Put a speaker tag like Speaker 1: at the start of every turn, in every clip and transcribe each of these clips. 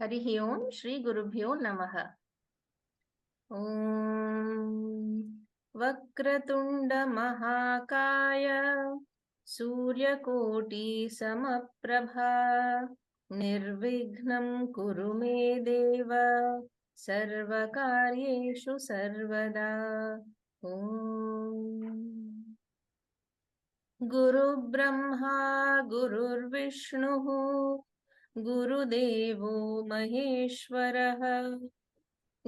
Speaker 1: हरिः ओं श्री गुरुभ्यो नमः। ॐ वक्रतुंड महाकाय सूर्यकोटि समप्रभा निर्विघ्नं कुरु मे देव सर्वकार्येषु सर्वदा। ॐ गुरुब्रह्मा गुरुर्विष्णुः गुरुदेवो महेश्वरः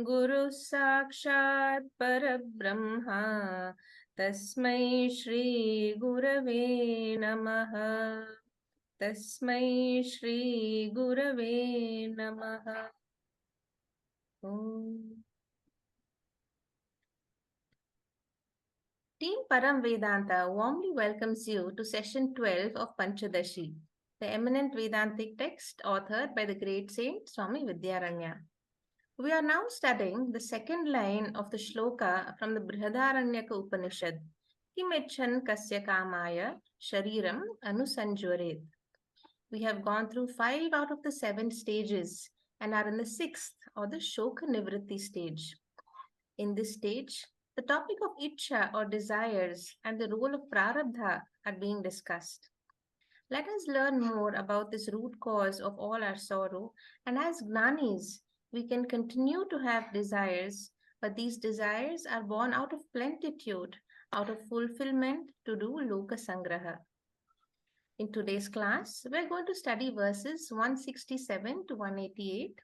Speaker 1: गुरुः साक्षात् परब्रह्मा तस्मै श्री गुरवे नमः। तस्मै श्री गुरवे नमः। Team Param Vedanta warmly welcomes you to session 12 of Pancadashi, the eminent Vedantic text authored by the great saint Swami Vidyaranya. We are now studying the second line of the shloka from the Brihadaranyaka Upanishad, Kimechan Kasya Kamaya Shariram Anusanjuret. We have gone through 5 out of the 7 stages and are in the 6th or the Shoka Nivritti stage. In this stage, the topic of Ichcha or desires and the role of Prarabdha are being discussed. Let us learn more about this root cause of all our sorrow, and as Gnanis, we can continue to have desires, but these desires are born out of plenitude, out of fulfillment to do Loka Sangraha. In today's class, we're going to study verses 167 to 188.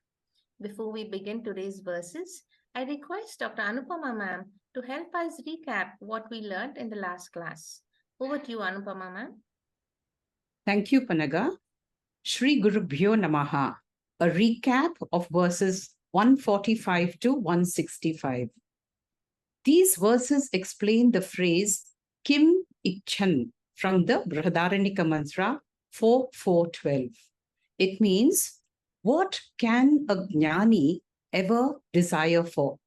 Speaker 1: Before we begin today's verses, I request Dr. Anupama ma'am to help us recap what we learned in the last class. Over to you, Anupama ma'am.
Speaker 2: Thank you, Panaga. Shri Gurubhyo Namaha. A recap of verses 145 to 165. These verses explain the phrase Kim Icchan from the Brihadaranyaka Mantra 4.4.12. It means, what can a gnani ever desire for?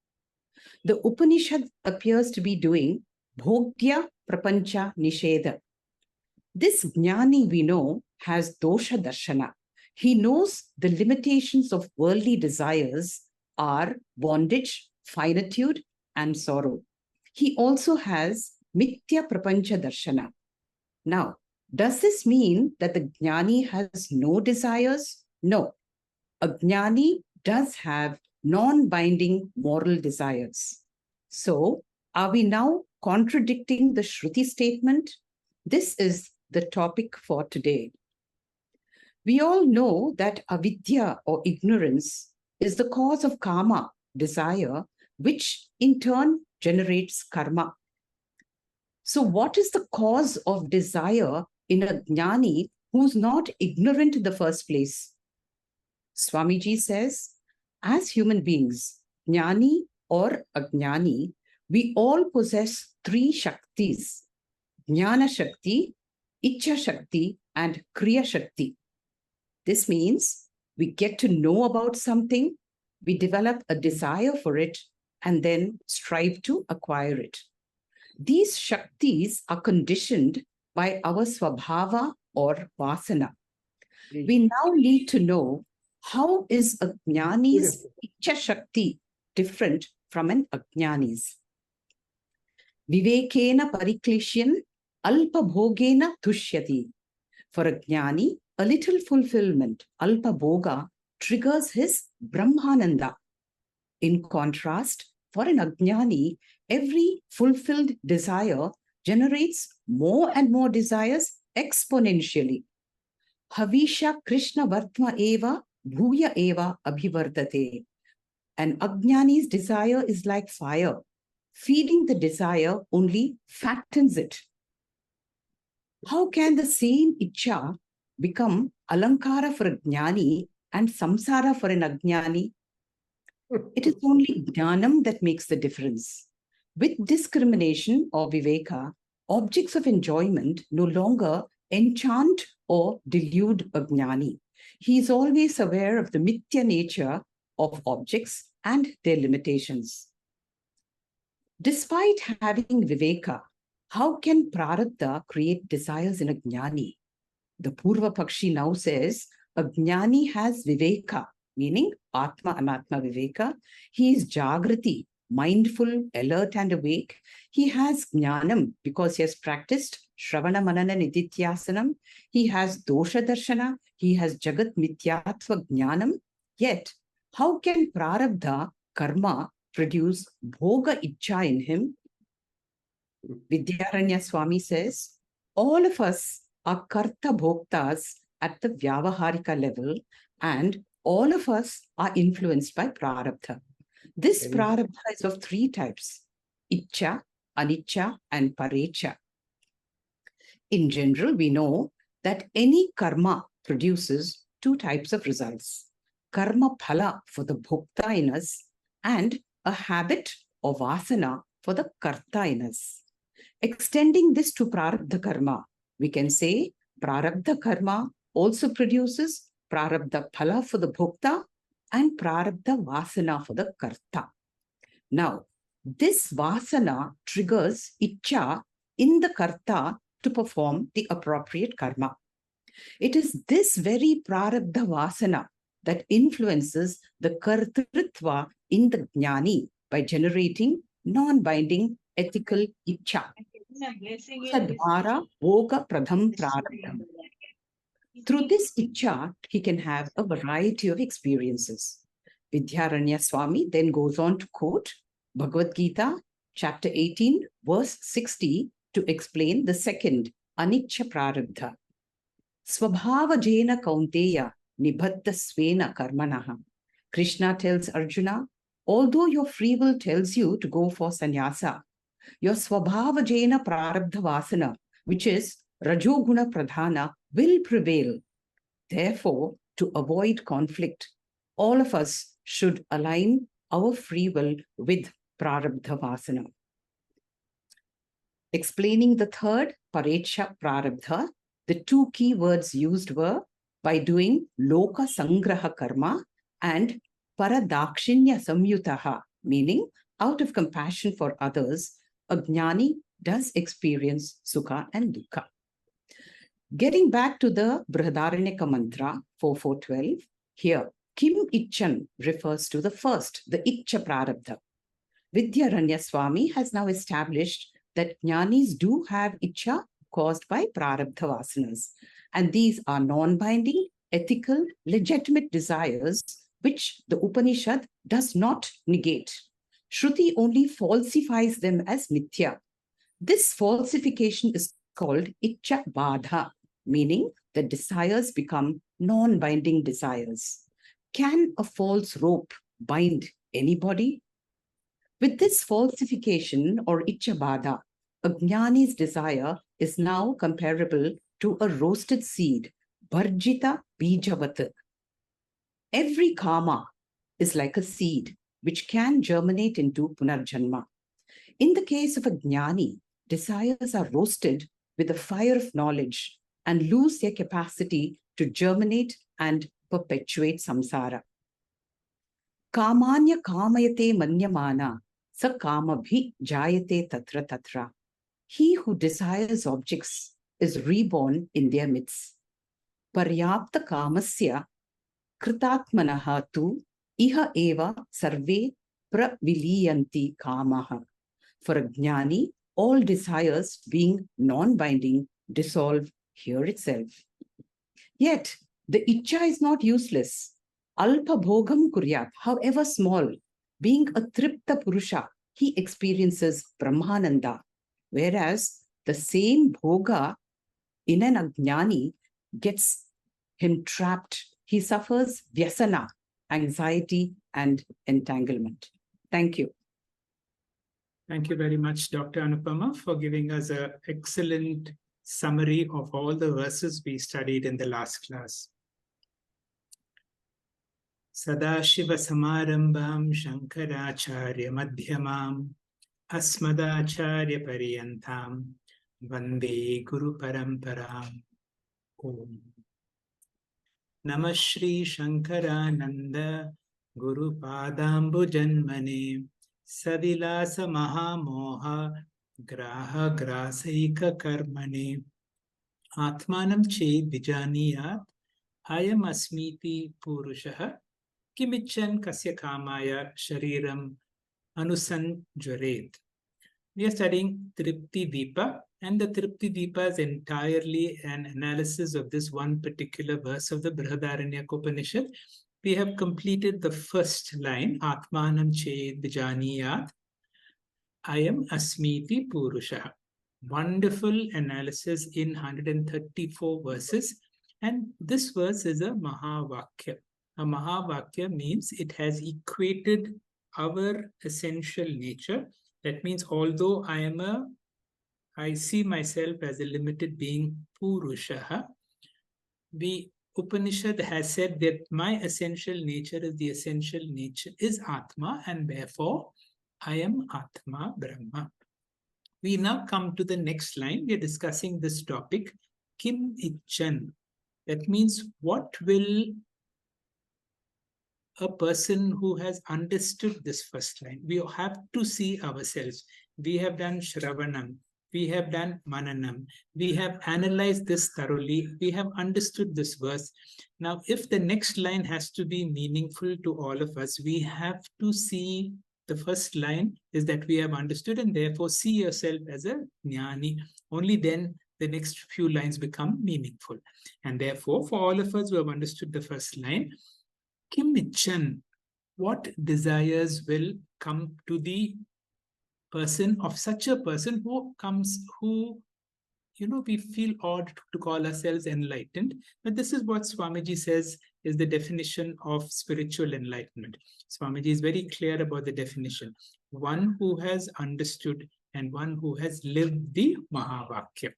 Speaker 2: The Upanishad appears to be doing Bhogya Prapancha Nisheda. This gnani we know has dosha darshana. He knows the limitations of worldly desires are bondage, finitude, and sorrow. He also has mithya prapancha darshana. Now, does this mean that the gnani has no desires? No. A gnani does have non-binding moral desires. So, are we now contradicting the Shruti statement? This is the topic for today. We all know that avidya or ignorance is the cause of kama, desire, which in turn generates karma. So what is the cause of desire in a gnani who's not ignorant in the first place? Swamiji says, as human beings, gnani or agnani, we all possess 3 shaktis: jnana shakti, Ichcha Shakti, and Kriya Shakti. This means we get to know about something, we develop a desire for it, and then strive to acquire it. These Shaktis are conditioned by our Swabhava or Vasana. We now need to know, how is a Jnani's Ichcha Shakti different from an Ajnani's? Vivekena Pariklishyan Alpa bhogena tushyati. For a jnani, a little fulfillment, alpa bhoga, triggers his brahmananda. In contrast, for an ajnani, every fulfilled desire generates more and more desires exponentially. Havisha Krishna Vartma eva bhuya eva abhivardate. An ajnani's desire is like fire. Feeding the desire only fattens it. How can the same Ichcha become Alankara for a Jnani and Samsara for an Ajnani? It is only Jnanam that makes the difference. With discrimination or Viveka, objects of enjoyment no longer enchant or delude a Jnani. He is always aware of the mithya nature of objects and their limitations. Despite having Viveka, how can Prarabdha create desires in a Jnani? The Purva Pakshi now says, a Jnani has Viveka, meaning Atma Anatma Viveka. He is Jagrati, mindful, alert and awake. He has Jnanam because he has practiced Shravana Manana Nidityasanam. He has Dosha Darshana. He has Jagat Mithyatva Jnanam. Yet, how can Prarabdha karma produce Bhoga Ichcha in him? Vidyaranya Swami says, all of us are Karta Bhoktas at the Vyavaharika level, and all of us are influenced by Prarabdha. This Prarabdha is of three types: Ichcha, Aniccha, and Parecha. In general, we know that any karma produces two types of results: karma phala for the bhokta in us, and a habit or vasana for the karta in us. Extending this to prarabdha karma, we can say prarabdha karma also produces prarabdha phala for the bhokta and prarabdha vasana for the karta. Now, this vasana triggers ichcha in the karta to perform the appropriate karma. It is this very prarabdha vasana that influences the kartritva in the gnani by generating non-binding ethical ichcha. Sadvara bhoga pradham prarabdham. Through this ichcha, he can have a variety of experiences. Vidyaranya Swami then goes on to quote Bhagavad Gita, chapter 18, verse 60, to explain the second, Aniccha Prarabdha. Swabhavajena Kaunteya Nibhatta Svena Karmanaha. Krishna tells Arjuna, although your free will tells you to go for sannyasa, your Swabhavajena Prarabdha Vasana, which is Rajoguna Pradhana, will prevail. Therefore, to avoid conflict, all of us should align our free will with Prarabdha Vasana. Explaining the third, Parecha Prarabdha, the two key words used were by doing Loka Sangraha Karma and Paradakshinya Samyutaha, meaning out of compassion for others, a gnani does experience Sukha and Dukkha. Getting back to the Brihadaranyaka mantra 4412, here Kim Icchan refers to the first, the Ichcha Prarabdha. Vidyaranya Swami has now established that jnanis do have Ichcha caused by Prarabdha Vasanas, and these are non-binding, ethical, legitimate desires which the Upanishad does not negate. Shruti only falsifies them as mithya. This falsification is called Ichcha Badha, meaning that desires become non-binding desires. Can a false rope bind anybody? With this falsification or Ichcha Badha, a gnani's desire is now comparable to a roasted seed, Bharjita Bijavat. Every karma is like a seed which can germinate into Punarjanma. In the case of a gnani, desires are roasted with the fire of knowledge and lose their capacity to germinate and perpetuate samsara. Kamanya kamayate manyamana sa kamabhi jayate tatra tatra. He who desires objects is reborn in their midst. Paryapta kamasya kritatmanaha tu iha eva sarve praviliyanti kamaha. For a gnani, all desires being non-binding dissolve here itself. Yet, the Ichcha is not useless. Alpa bhogam kuryat, however small, being a tripta purusha, he experiences Brahmananda, whereas the same bhoga in an ajnani gets him trapped. He suffers vyasana, anxiety and entanglement. Thank you.
Speaker 3: Thank you very much, Dr. Anupama, for giving us an excellent summary of all the verses we studied in the last class. Sadashiva Samarambam Shankaracharya Madhyamam Asmadacharya Pariyantam Vande Guru Paramparam. Om Namah Shri Shankarananda Guru Padambu Janmane Savilasa Mahamoha Graha Grasaika Karmane Atmanam Che Vijaniyat Ayam Asmiti Purushaha Kimichan kasya kamaya shariram anusanjaret. We are studying Tripti Deepa, and the Tripti Deepa is entirely an analysis of this one particular verse of the Brihadaranyaka Upanishad. We have completed the first line, Atmanam Ched Janiyat, Ayam Asmiti Purusha. Wonderful analysis in 134 verses. And this verse is a Mahavakya. A Mahavakya means it has equated our essential nature. That means although I see myself as a limited being, Purusha, the Upanishad has said that my essential nature is Atma, and therefore I am Atma Brahma. We now come to the next line. We are discussing this topic, Kim Ichan. That means what will a person who has understood this first line? We have to see ourselves. We have done Shravanam. We have done Mananam. We have analyzed this thoroughly. We have understood this verse. Now, if the next line has to be meaningful to all of us, we have to see the first line is that we have understood, and therefore see yourself as a gnani. Only then the next few lines become meaningful. And therefore, for all of us who have understood the first line, Kim Ichan, what desires will come to the person of such a person who we feel odd to call ourselves enlightened, but this is what Swamiji says is the definition of spiritual enlightenment. Swamiji is very clear about the definition. One who has understood and one who has lived the Mahavakya.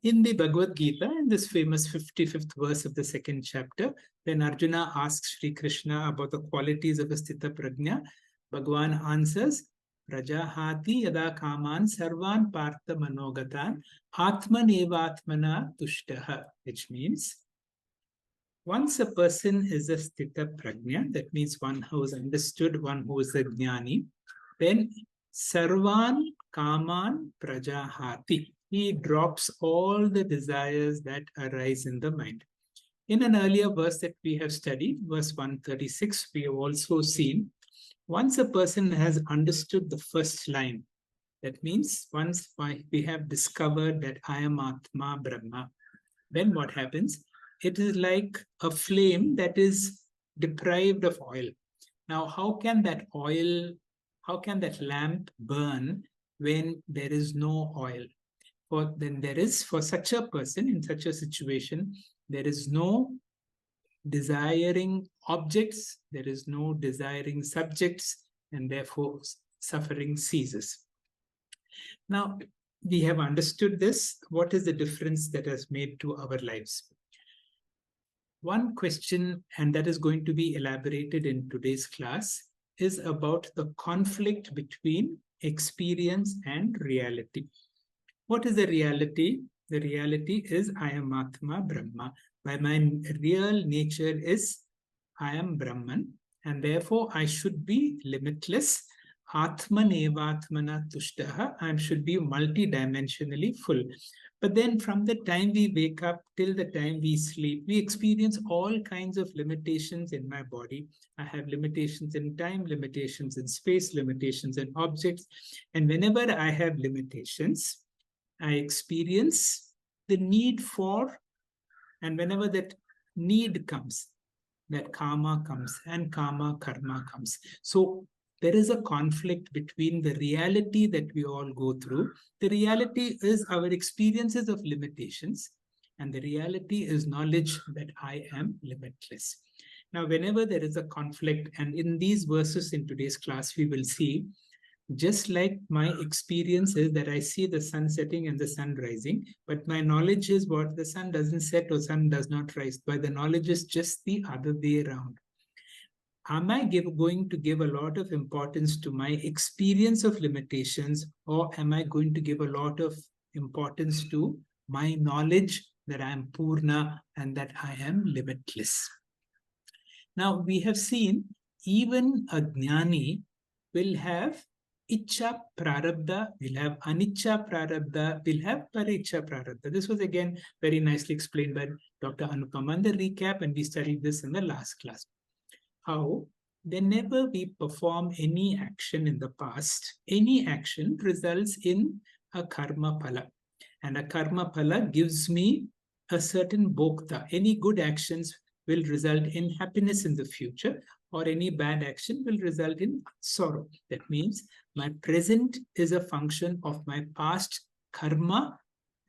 Speaker 3: In the Bhagavad Gita, in this famous 55th verse of the second chapter, when Arjuna asks Sri Krishna about the qualities of a Sthita Prajna, Bhagavan answers, Prajahati yada kaman sarvan partha manogatan atmanevatmana tushtaha, which means once a person is a Sthita Prajna, that means one who is understood, one who is a gnani, then sarvan kaman prajahati, he drops all the desires that arise in the mind. In an earlier verse that we have studied, verse 136, we have also seen, once a person has understood the first line, that means once we have discovered that I am Atma Brahma, then what happens? It is like a flame that is deprived of oil. Now, how can that lamp burn when there is no oil? For such a person in such a situation, there is no desiring objects, there is no desiring subjects, and therefore suffering ceases. Now, we have understood this. What is the difference that has made to our lives? One question, and that is going to be elaborated in today's class, is about the conflict between experience and reality. What is the reality? The reality is I am Atma Brahma. My real nature is I am Brahman, and therefore I should be limitless. Atman evatmana tushtaha, I should be multidimensionally full. But then from the time we wake up till the time we sleep, we experience all kinds of limitations in my body. I have limitations in time, limitations in space, limitations in objects. And whenever I have limitations, I experience the need for, and whenever that need comes, that karma comes, and karma karma comes. So there is a conflict between the reality that we all go through. The reality is our experiences of limitations, and the reality is knowledge that I am limitless. Now, whenever there is a conflict, and in these verses in today's class, we will see, just like my experience is that I see the sun setting and the sun rising, but my knowledge is what the sun doesn't set or sun does not rise, but the knowledge is just the other way around. Am I going to give a lot of importance to my experience of limitations, or am I going to give a lot of importance to my knowledge that I am Purna and that I am limitless? Now, we have seen even a gnani will have Ichcha Prarabdha, will have Anicca Prarabdha, will have Parichcha Prarabdha. This was again very nicely explained by Dr. Anupama in the recap, and we studied this in the last class. how whenever we perform any action in the past, any action results in a karma phala. And a karma phala gives me a certain bhokta. Any good actions will result in happiness in the future, or any bad action will result in sorrow. That means my present is a function of my past karma,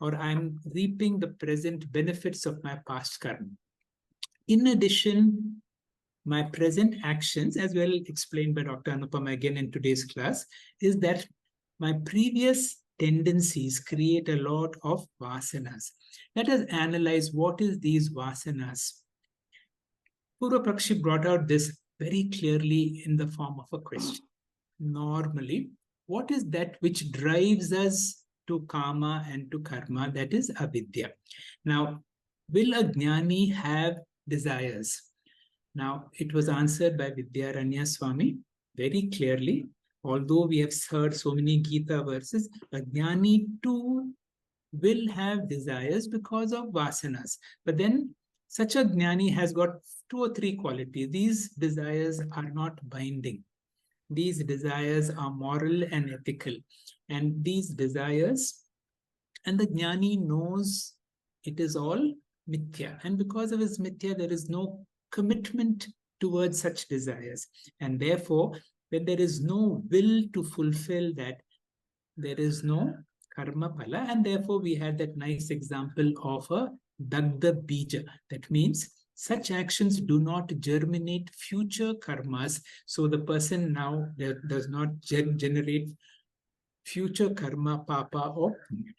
Speaker 3: or I'm reaping the present benefits of my past karma. In addition, my present actions, as well explained by Dr. Anupama again in today's class, is that my previous tendencies create a lot of vasanas. Let us analyze what is these vasanas. Purva Pakshi brought out this very clearly in the form of a question. Normally, what is that which drives us to kama and to karma? That is avidya. Now, will a gnani have desires? Now, it was answered by Vidyaranya Swami very clearly. Although we have heard so many Gita verses, a gnani too will have desires because of vasanas. But then such a gnani has got 2 or 3 qualities. These desires are not binding. These desires are moral and ethical. And these desires, and the gnani knows it is all mithya. And because of his mithya, there is no commitment towards such desires. And therefore, when there is no will to fulfill that, there is no karma phala. And therefore, we had that nice example of a dagda bija. That means such actions do not germinate future karmas. So the person now does not generate future karma, papa or punya.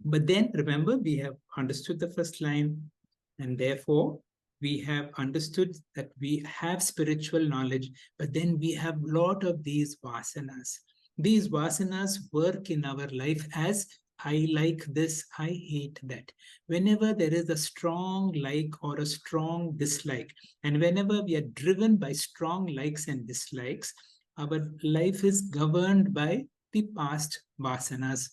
Speaker 3: But then remember, we have understood the first line, and therefore we have understood that we have spiritual knowledge, but then we have a lot of these vasanas. These vasanas work in our life as I like this, I hate that. Whenever there is a strong like or a strong dislike, and whenever we are driven by strong likes and dislikes, our life is governed by the past vasanas.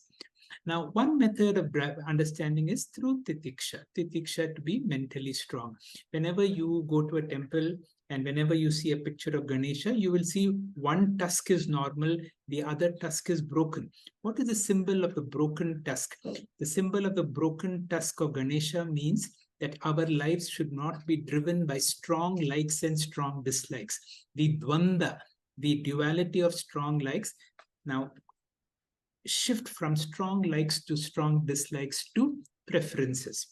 Speaker 3: Now, one method of understanding is through titiksha. Titiksha to be mentally strong. Whenever you go to a temple and whenever you see a picture of Ganesha, you will see one tusk is normal, the other tusk is broken. What is the symbol of the broken tusk? The symbol of the broken tusk of Ganesha means that our lives should not be driven by strong likes and strong dislikes. The dvanda, the duality of strong likes. Now, shift from strong likes to strong dislikes to preferences.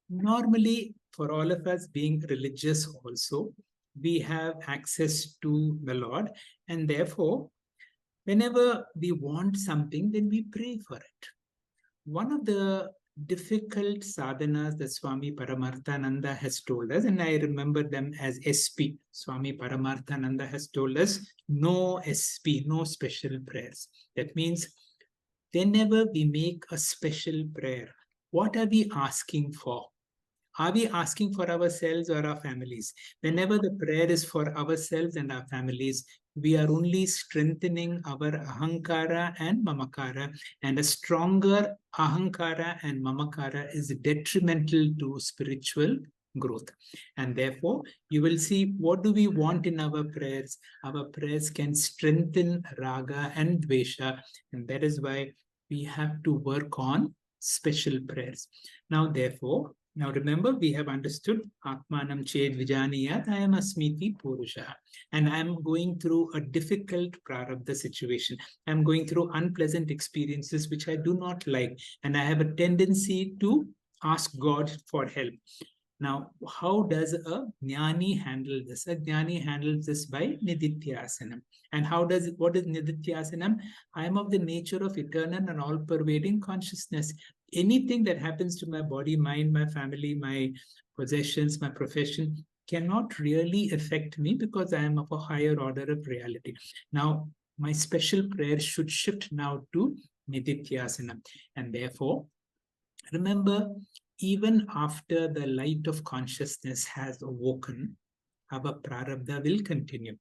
Speaker 3: Normally, for all of us being religious also, we have access to the Lord, and therefore, whenever we want something, then we pray for it. One of the difficult sadhanas that Swami Paramarthananda has told us, and I remember them as SP. Swami Paramarthananda has told us no SP, no special prayers. That means whenever we make a special prayer, what are we asking for? Are we asking for ourselves or our families? Whenever the prayer is for ourselves and our families, we are only strengthening our ahankara and mamakara, and a stronger ahankara and mamakara is detrimental to spiritual growth. And therefore, you will see what do we want in our prayers. Our prayers can strengthen raga and dvesha, and that is why we have to work on special prayers. Now, therefore, now remember, we have understood Atmanam Ched Vijaniyat, I am Asmiti Purusha, and I am going through a difficult prarabdha situation. I am going through unpleasant experiences which I do not like, and I have a tendency to ask God for help. Now, how does a gnani handle this? A gnani handles this by nidityasanam. And what is nidityasanam? I am of the nature of eternal and all-pervading consciousness. Anything that happens to my body, mind, my family, my possessions, my profession cannot really affect me because I am of a higher order of reality. Now, my special prayer should shift now to nidityasanam. And therefore, remember, even after the light of consciousness has awoken, our prarabdha will continue.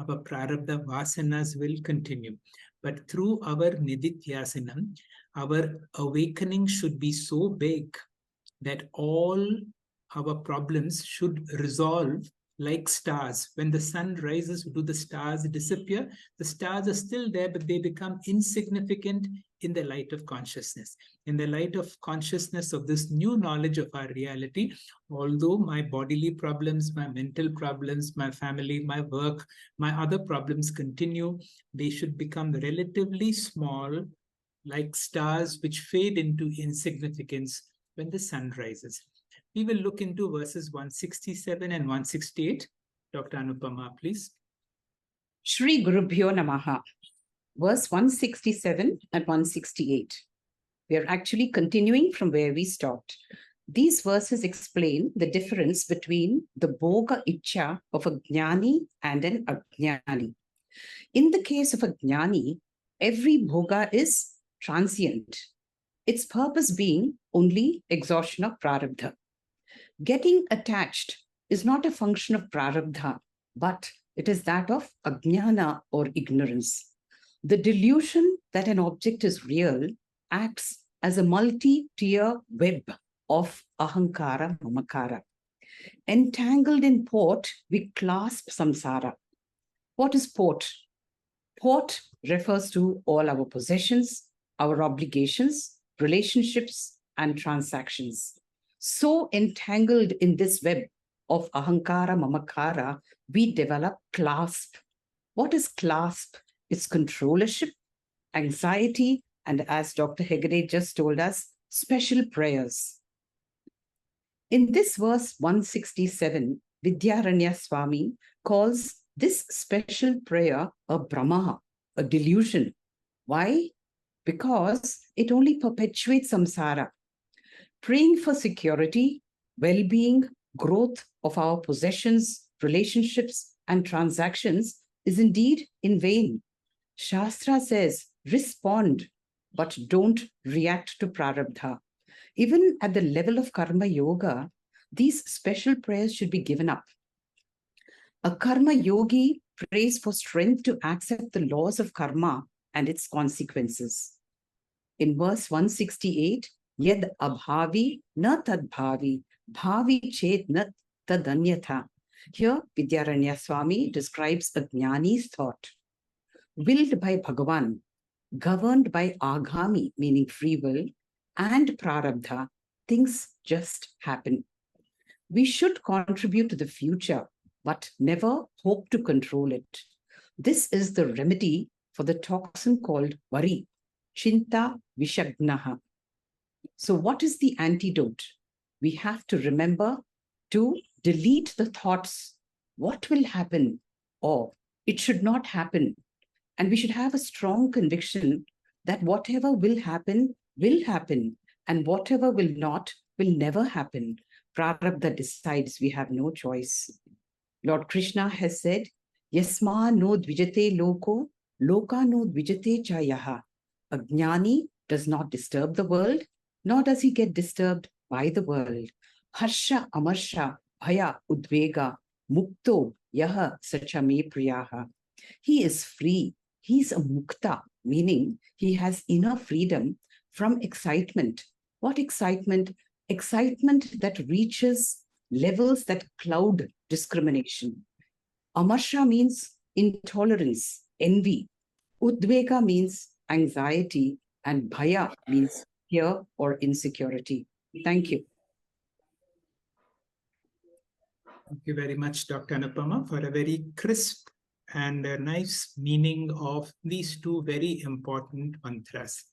Speaker 3: Our prarabdha vasanas will continue. But through our nidityasanam, our awakening should be so big that all our problems should resolve like stars. When the sun rises, do the stars disappear? The stars are still there, but they become insignificant in the light of consciousness. In the light of consciousness of this new knowledge of our reality, although my bodily problems, my mental problems, my family, my work, my other problems continue, they should become relatively small, like stars which fade into insignificance when the sun rises. We will look into verses 167 and 168. Dr. Anupama, please.
Speaker 2: Shri Gurubhyo Namaha, verse 167 and 168. We are actually continuing from where we stopped. These verses explain the difference between the bhoga ichcha of a gnani and an ajnani. In the case of a gnani, every bhoga is transient, its purpose being only exhaustion of prarabdha. Getting attached is not a function of prarabdha, but it is that of ajnana or ignorance. The delusion that an object is real acts as a multi-tier web of ahankara mamakara. Entangled in port, we clasp samsara. What is port? Port refers to all our possessions, our obligations, relationships, and transactions. So entangled in this web of ahankara mamakara, we develop clasp. What is clasp? It's controllership, anxiety, and as Dr. Hegde just told us, special prayers. In this verse 167, Vidyaranya Swami calls this special prayer a Brahma, a delusion. Why? Because it only perpetuates samsara. Praying for security, well-being, growth of our possessions, relationships, and transactions is indeed in vain. Shastra says, respond, but don't react to prarabdha. Even at the level of karma yoga, these special prayers should be given up. A karma yogi prays for strength to accept the laws of karma and its consequences. In verse 168, Yad abhavi na tad bhavi, bhavi chet na tadanyatha. Here, Vidyaranya Swami describes a gnani's thought. Willed by Bhagavan, governed by agami, meaning free will, and prarabdha, things just happen. We should contribute to the future, but never hope to control it. This is the remedy for the toxin called worry, chinta vishagnaha. So what is the antidote? We have to remember to delete the thoughts, what will happen, or it should not happen. And we should have a strong conviction that whatever will happen, and whatever will not, will never happen. Prarabdha decides, we have no choice. Lord Krishna has said, Yasma no dvijate loko, loka no dvijate chayaha. A gnani does not disturb the world, nor does he get disturbed by the world. Harsha amarsha bhaya udvega mukto yaha sachame priyaha. He is free. He's a mukta, meaning he has inner freedom from excitement. What excitement? Excitement that reaches levels that cloud discrimination. Amarsha means intolerance, envy. Udvega means anxiety, and bhaya means fear or insecurity. Thank you.
Speaker 3: Thank you very much, Dr. Anupama, for a very crisp and a nice meaning of these two very important mantras.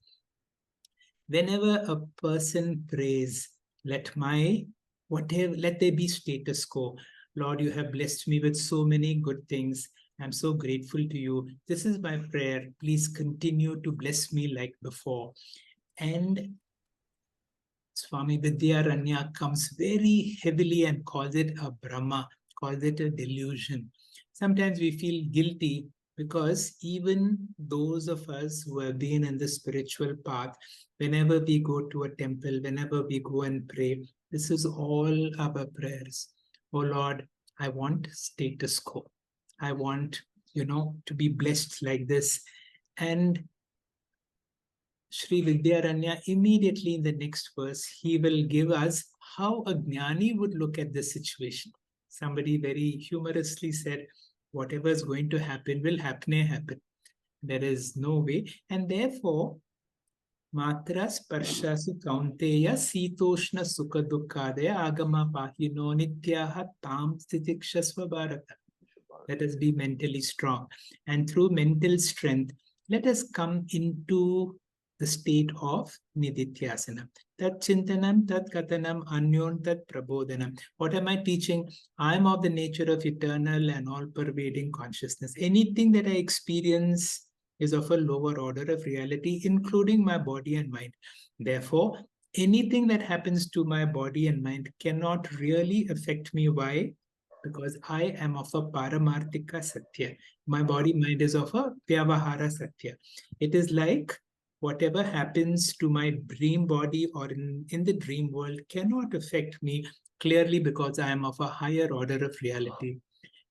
Speaker 3: Whenever a person prays, let there be status quo. Lord, you have blessed me with so many good things. I'm so grateful to you. This is my prayer. Please continue to bless me like before. And Swami Vidyaranya comes very heavily and calls it a Brahma, calls it a delusion. Sometimes we feel guilty because even those of us who have been in the spiritual path, whenever we go to a temple, whenever we go and pray, this is all our prayers. Oh Lord, I want status quo. I want, to be blessed like this. And Sri Vidyaranya, immediately in the next verse, he will give us how a gnani would look at this situation. Somebody very humorously said, whatever is going to happen will happen. There is no way. And therefore, Matra Sparshasi Kaunteya Sitoshna Sukha Dukkadaya Agama Pahino Nityaha Tam Stitikshasva Bharata. Let us be mentally strong. And through mental strength, let us come into the state of Nidithyasana. Tat Chintanam, Tat Katanam, Anyon, Tat Prabodhanam. What am I teaching? I am of the nature of eternal and all-pervading consciousness. Anything that I experience is of a lower order of reality, including my body and mind. Therefore, anything that happens to my body and mind cannot really affect me. Why? Because I am of a Paramarthika Satya. My body mind is of a Vyavahara Satya. It is like whatever happens to my dream body or in the dream world cannot affect me clearly because I am of a higher order of reality.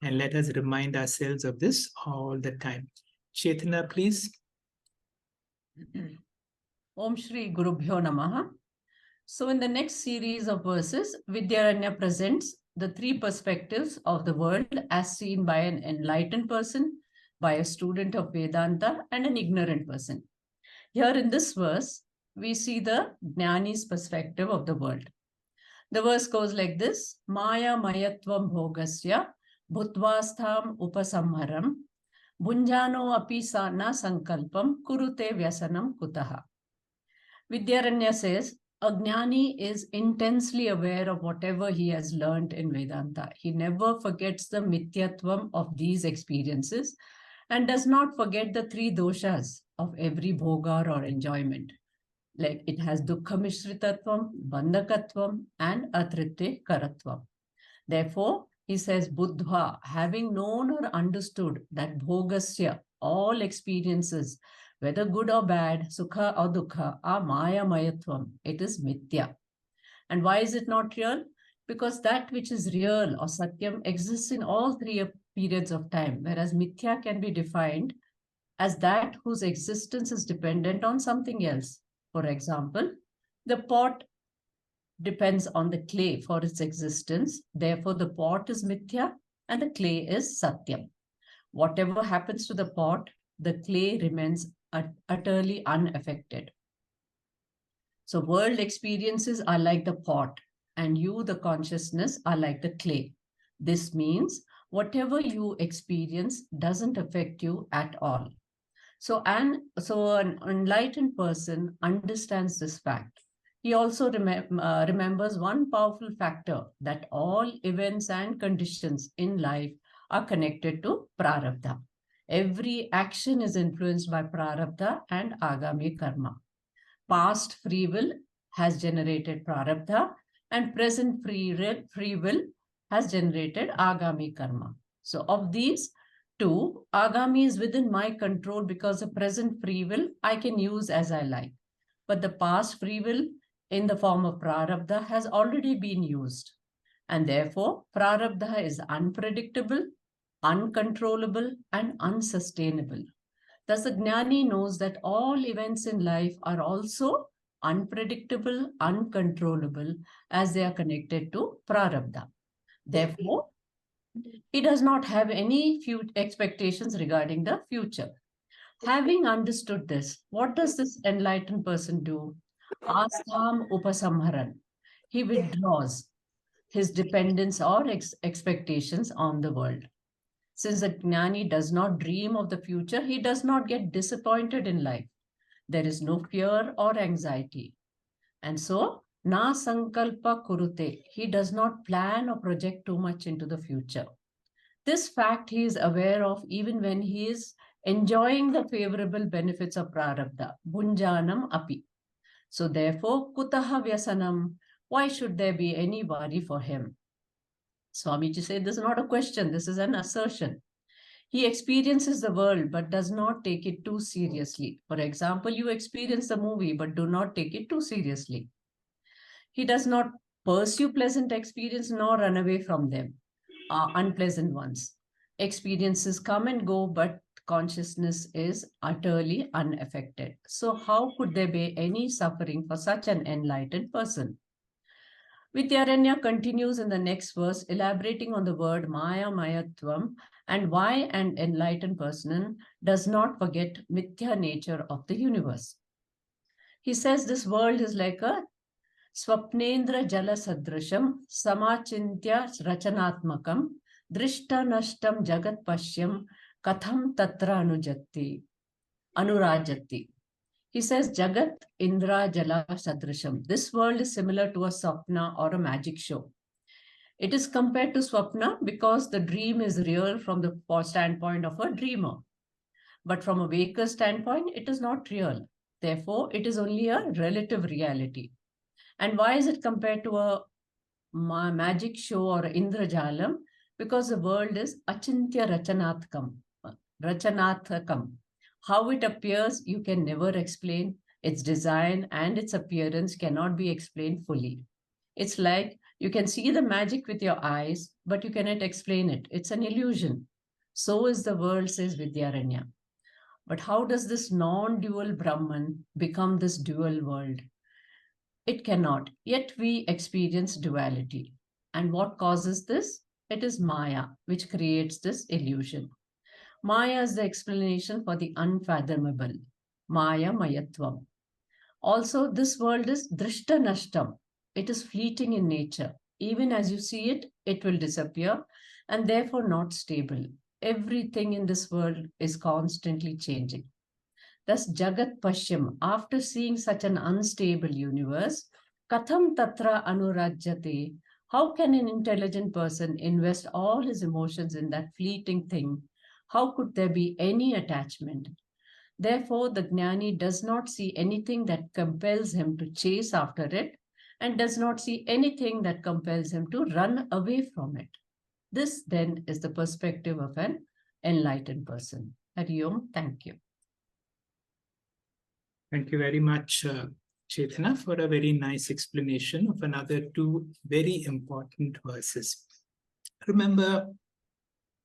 Speaker 3: And let us remind ourselves of this all the time. Chetana, please.
Speaker 4: Om Shri Gurubhyo Namaha. So in the next series of verses, Vidyaranya presents the three perspectives of the world as seen by an enlightened person, by a student of Vedanta, and an ignorant person. Here in this verse, we see the gnani's perspective of the world. The verse goes like this: Maya mayatvam bhogasya bhutvastham upasamharam bunjano api na sankalpam kurute vyasanam kutaha. Vidyaranya says, a gnani is intensely aware of whatever he has learned in Vedanta. He never forgets the mithyatvam of these experiences and does not forget the three doshas of every bhoga or enjoyment. Like it has dukkha mishritatvam, bandhakatvam, and atritte karatvam. Therefore, he says, Buddha, having known or understood that bhogasya, all experiences, whether good or bad, sukha or dukkha, are maya mayatvam. It is mithya. And why is it not real? Because that which is real or satyam exists in all three periods of time, whereas mithya can be defined as that whose existence is dependent on something else. For example, the pot depends on the clay for its existence. Therefore, the pot is mithya and the clay is satyam. Whatever happens to the pot, the clay remains utterly unaffected. So world experiences are like the pot and you, the consciousness, are like the clay. This means whatever you experience doesn't affect you at all. So an enlightened person understands this fact. He also remembers one powerful factor, that all events and conditions in life are connected to prarabdha. Every action is influenced by prarabdha and agami karma. Past free will has generated prarabdha and present free will has generated agami karma. So of these two, agami is within my control because the present free will I can use as I like. But the past free will in the form of prarabdha has already been used. And therefore, prarabdha is unpredictable, uncontrollable, and unsustainable. Thus, the gnani knows that all events in life are also unpredictable, uncontrollable, as they are connected to prarabdha. Therefore, he does not have any expectations regarding the future. Having understood this, what does this enlightened person do? Astham upasamharan. He withdraws his dependence or expectations on the world. Since the gnani does not dream of the future, he does not get disappointed in life. There is no fear or anxiety. And so, na sankalpa kurute. He does not plan or project too much into the future. This fact he is aware of even when he is enjoying the favorable benefits of prarabdha, bunjanam api. So therefore, kutaha vyasanam, why should there be any worry for him? Swamiji said, this is not a question, this is an assertion. He experiences the world but does not take it too seriously. For example, you experience the movie but do not take it too seriously. He does not pursue pleasant experience nor run away from them, unpleasant ones. Experiences come and go, but consciousness is utterly unaffected. So how could there be any suffering for such an enlightened person? Vidyaranya continues in the next verse, elaborating on the word Maya Mayatvam and why an enlightened person does not forget Mithya nature of the universe. He says this world is like a Swapnendra Jala Sadrisham Samachintya Rachanatmakam Drishta Nashtam Jagat Pashyam Katham Tatra Anurajati. He says Jagat Indra Jala Sadrisham. This world is similar to a Swapna or a magic show. It is compared to Swapna because the dream is real from the standpoint of a dreamer. But from a waker's standpoint, it is not real. Therefore, it is only a relative reality. And why is it compared to a magic show or Indrajalam? Because the world is Achintya Rachanathakam. How it appears, you can never explain. Its design and its appearance cannot be explained fully. It's like you can see the magic with your eyes, but you cannot explain it. It's an illusion. So is the world, says Vidyaranya. But how does this non-dual Brahman become this dual world? It cannot, yet we experience duality. And what causes this? It is Maya, which creates this illusion. Maya is the explanation for the unfathomable. Maya Mayatvam. Also, this world is drishta nashtam. It is fleeting in nature. Even as you see it, it will disappear and therefore not stable. Everything in this world is constantly changing. Thus, Jagat Pashyam, after seeing such an unstable universe, Katham Tatra Anurajyate, how can an intelligent person invest all his emotions in that fleeting thing? How could there be any attachment? Therefore, the gnani does not see anything that compels him to chase after it and does not see anything that compels him to run away from it. This then is the perspective of an enlightened person. Hari Om, thank you.
Speaker 3: Thank you very much, Chetana, for a very nice explanation of another two very important verses. Remember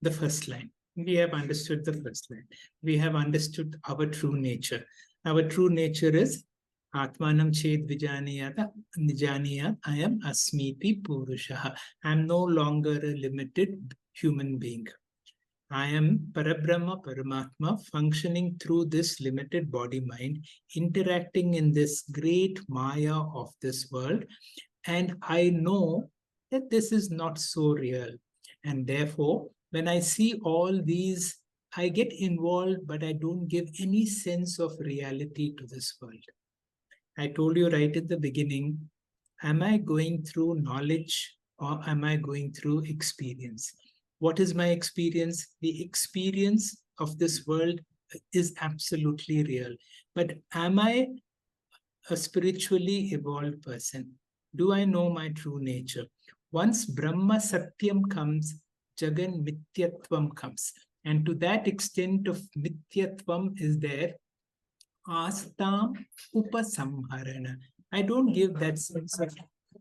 Speaker 3: the first line. We have understood the first line. We have understood our true nature. Our true nature is Atmanam Ched Vijaniyat I am Asmiti Purushaha. I am no longer a limited human being. I am Parabrahma Paramatma functioning through this limited body-mind, interacting in this great Maya of this world. And I know that this is not so real. And therefore, when I see all these, I get involved, but I don't give any sense of reality to this world. I told you right at the beginning, am I going through knowledge or am I going through experience? What is my experience? The experience of this world is absolutely real. But am I a spiritually evolved person? Do I know my true nature? Once Brahma Satyam comes, Jagan Mithyatvam comes. And to that extent of Mithyatvam is there, Astam Upasamharana. I don't give that sense of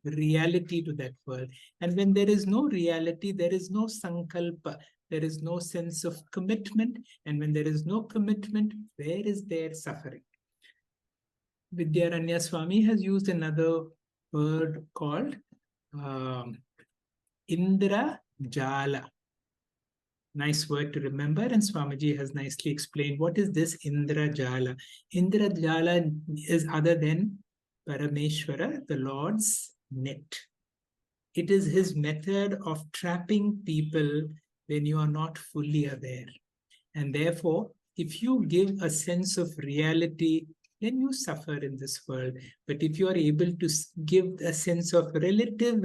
Speaker 3: reality to that world. And when there is no reality, there is no sankalpa, there is no sense of commitment. And when there is no commitment, where is there suffering? Vidyaranya Swami has used another word called Indra Jala. Nice word to remember, and Swamiji has nicely explained what is this Indra Jala. Indra Jala is other than Parameshwara, the Lord's net. It is his method of trapping people when you are not fully aware. And therefore, if you give a sense of reality, then you suffer in this world. But if you are able to give a sense of relative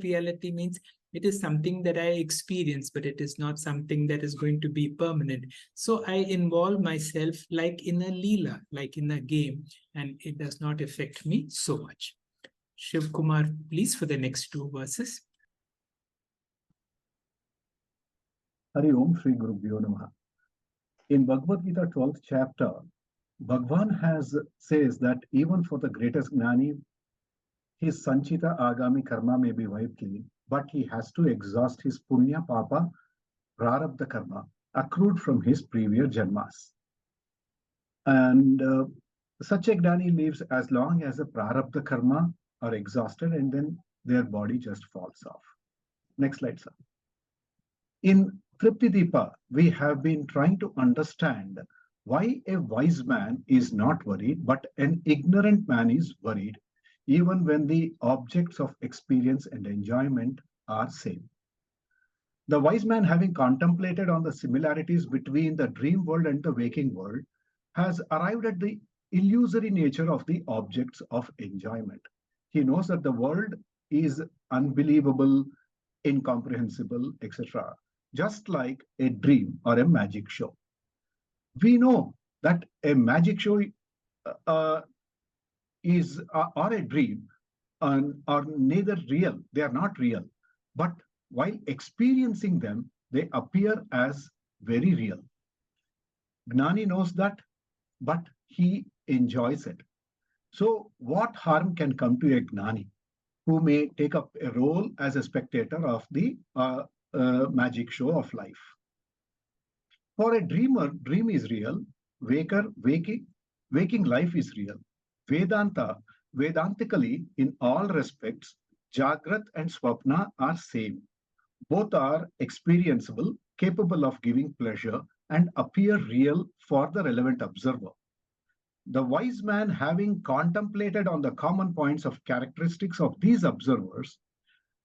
Speaker 3: reality means it is something that I experience, but it is not something that is going to be permanent. So I involve myself like in a leela, like in a game, and it does not affect me so much. Shiv Kumar, please, for the next two verses.
Speaker 5: Hari Om Shri Gurubhyo Namaha. In Bhagavad Gita 12th chapter, Bhagwan says that even for the greatest gnani, his sanchita agami karma may be wiped clean, but he has to exhaust his punya papa prarabdha karma accrued from his previous janmas. And such a gnani lives as long as the prarabdha karma are exhausted, and then their body just falls off. Next slide, sir. In Triptidipa, we have been trying to understand why a wise man is not worried, but an ignorant man is worried, even when the objects of experience and enjoyment are same. The wise man, having contemplated on the similarities between the dream world and the waking world, has arrived at the illusory nature of the objects of enjoyment. He knows that the world is unbelievable, incomprehensible, etc., just like a dream or a magic show. We know that a magic show uh, is or a dream are neither real, they are not real, but while experiencing them, they appear as very real. Gnani knows that, but he enjoys it. So, what harm can come to a Gnani who may take up a role as a spectator of the magic show of life? For a dreamer, dream is real. Waking life is real. Vedantically, in all respects, Jagrat and Swapna are same. Both are experienceable, capable of giving pleasure, and appear real for the relevant observer. The wise man, having contemplated on the common points of characteristics of these observers,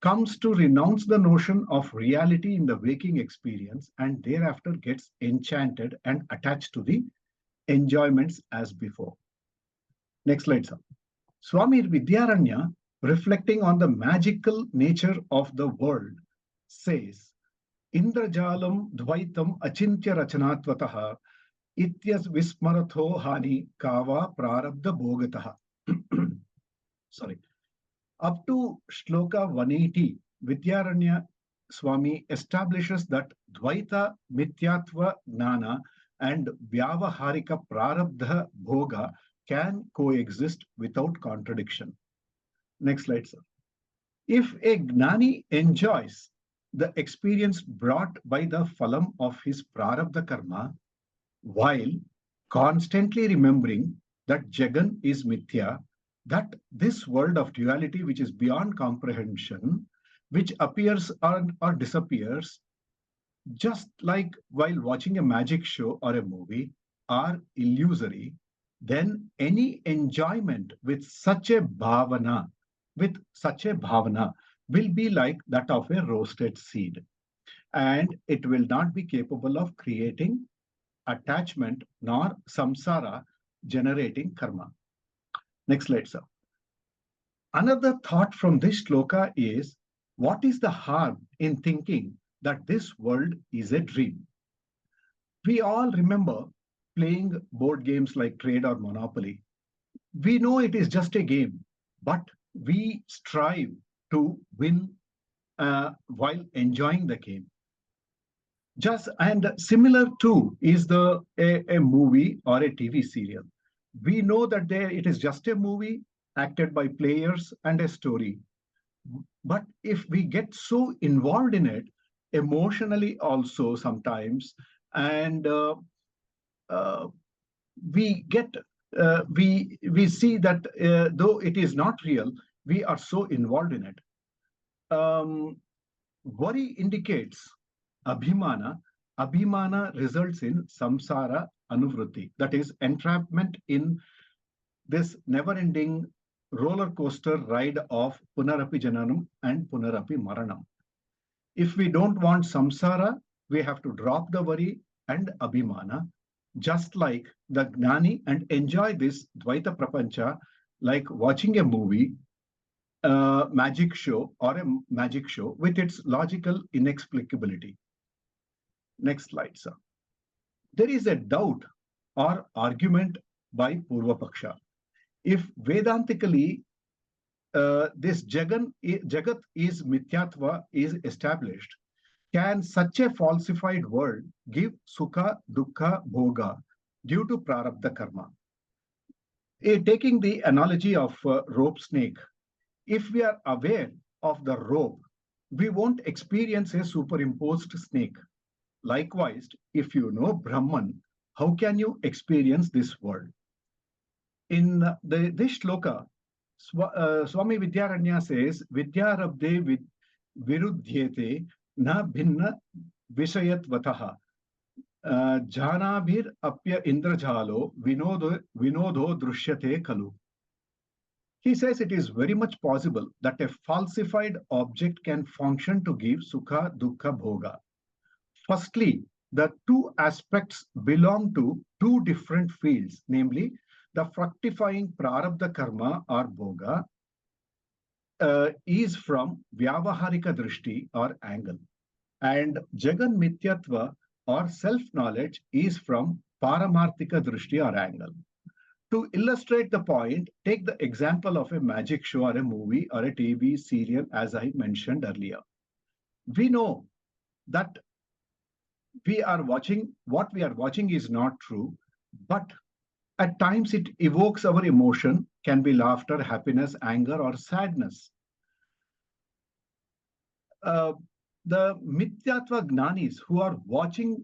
Speaker 5: comes to renounce the notion of reality in the waking experience and thereafter gets enchanted and attached to the enjoyments as before. Next slide, sir. Swami Vidyaranya, reflecting on the magical nature of the world, says, Indrajalam Dvaitam Achintya Rachanatvatah Ityas Vismaratho Hani Kava Prarabdha Bhogataha. Sorry. Up to Shloka 180, Vidyaranya Swami establishes that Dvaita, Mithyatva, Gnana, and Vyavaharika Prarabdha Bhoga can coexist without contradiction. Next slide, sir. If a Gnani enjoys the experience brought by the phalam of his Prarabdha Karma, while constantly remembering that Jagan is Mithya, that this world of duality, which is beyond comprehension, which appears or disappears, just like while watching a magic show or a movie, are illusory, then any enjoyment with such a bhavana, will be like that of a roasted seed. And it will not be capable of creating attachment nor samsara generating karma. Next slide, sir. Another thought from this shloka is, what is the harm in thinking that this world is a dream? We all remember playing board games like Trade or Monopoly. We know it is just a game, but we strive to win while enjoying the game. Just and similar too is a movie or a TV serial. We know that it is just a movie acted by players and a story. But if we get so involved in it, emotionally also sometimes, and we get we see that though it is not real, we are so involved in it. Worry indicates abhimana. Abhimana results in samsara anuvritti, that is entrapment in this never-ending roller coaster ride of punarapi jananam and punarapi maranam. If we don't want samsara, we have to drop the worry and abhimana, just like the gnani, and enjoy this dvaita prapancha like watching a movie, magic show or a magic show with its logical inexplicability. Next slide, sir. There is a doubt or argument by Purva Paksha. If Vedantically this Jagat is Mithyatva is established, can such a falsified world give Sukha, Dukkha, Bhoga due to Prarabdha Karma? Taking the analogy of rope snake, if we are aware of the rope, we won't experience a superimposed snake. Likewise, if you know Brahman, how can you experience this world? In this shloka, Swami Vidyaranya says, Vidyarabde virudhyete na bhinna vishayatvatah. Janabhir apya indrajalo vinodo drishyate kalu. He says it is very much possible that a falsified object can function to give sukha, dukkha, bhoga. Firstly, the two aspects belong to two different fields, namely the fructifying prarabdha karma or bhoga is from vyavaharika drishti or angle, and jagan mityatva or self-knowledge is from paramarthika drishti or angle. To illustrate the point, take the example of a magic show or a movie or a TV serial, as I mentioned earlier. We know that what we are watching is not true, but at times it evokes our emotion, can be laughter, happiness, anger, or sadness. The Mithyatva Gnanis who are watching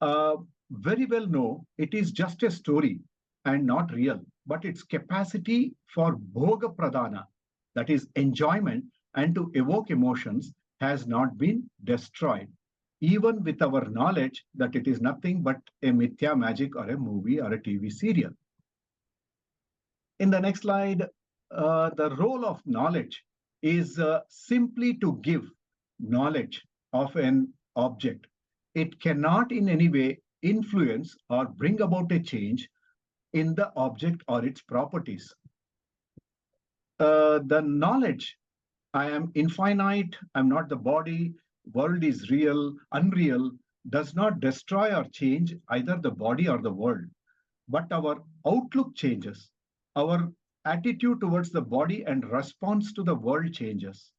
Speaker 5: very well know it is just a story and not real, but its capacity for bhoga pradana, that is enjoyment, and to evoke emotions has not been destroyed, even with our knowledge that it is nothing but a mithya magic or a movie or a TV serial. In the next slide, the role of knowledge is simply to give knowledge of an object. It cannot in any way influence or bring about a change in the object or its properties. The knowledge, I am infinite, I'm not the body, world is real, unreal, does not destroy or change either the body or the world, but our outlook changes. Our attitude towards the body and response to the world changes.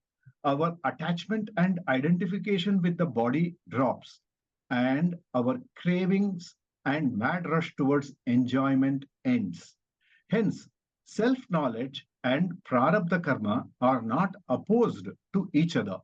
Speaker 5: Our attachment and identification with the body drops, and our cravings and mad rush towards enjoyment ends. Hence, self-knowledge and prarabdha karma are not opposed to each other.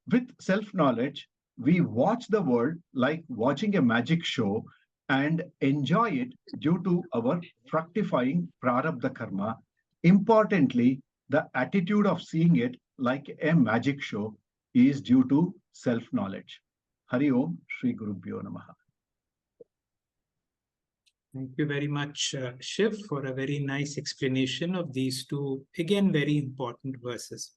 Speaker 5: With self-knowledge, we watch the world like watching a magic show and enjoy it due to our fructifying prarabdha karma. Importantly, the attitude of seeing it like a magic show is due to self-knowledge. Hari Om, Shri Gurubhyo Namaha.
Speaker 3: Thank you very much, Shiv, for a very nice explanation of these two, again, very important verses.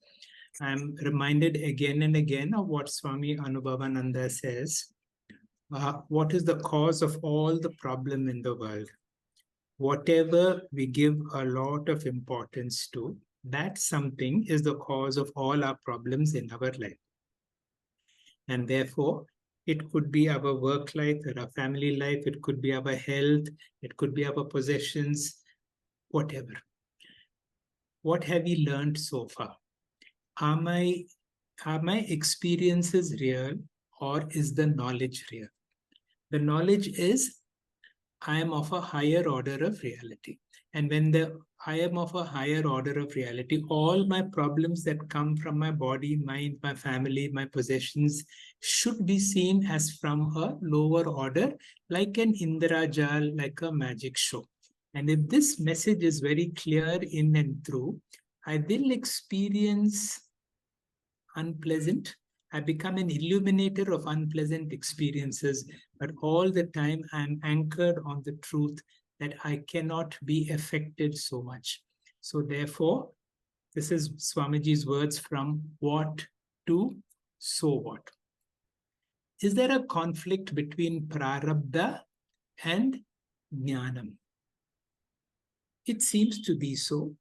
Speaker 3: I'm reminded again and again of what Swami Anubhavananda says. What is the cause of all the problem in the world? Whatever we give a lot of importance to, that something is the cause of all our problems in our life. And therefore, it could be our work life or our family life, it could be our health, it could be our possessions, whatever. What have we learned so far? Are my experiences real, or is the knowledge real? The knowledge is I am of a higher order of reality. And when I am of a higher order of reality, all my problems that come from my body, mind, my family, my possessions should be seen as from a lower order, like an Indrajal, like a magic show. And if this message is very clear in and through, I will experience unpleasant. I become an illuminator of unpleasant experiences, but all the time I'm anchored on the truth that I cannot be affected so much. So therefore, this is Swamiji's words from what to so what. Is there a conflict between prarabdha and jnanam? It seems to be so.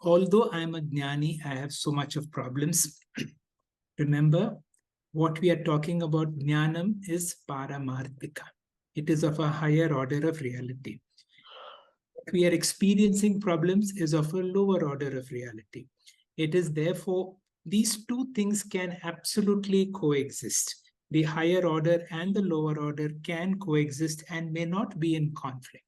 Speaker 3: Although I'm a gnani, I have so much of problems. Remember, what we are talking about, jnanam, is paramarthika. It is of a higher order of reality. What we are experiencing problems is of a lower order of reality. It is therefore, these two things can absolutely coexist. The higher order and the lower order can coexist and may not be in conflict.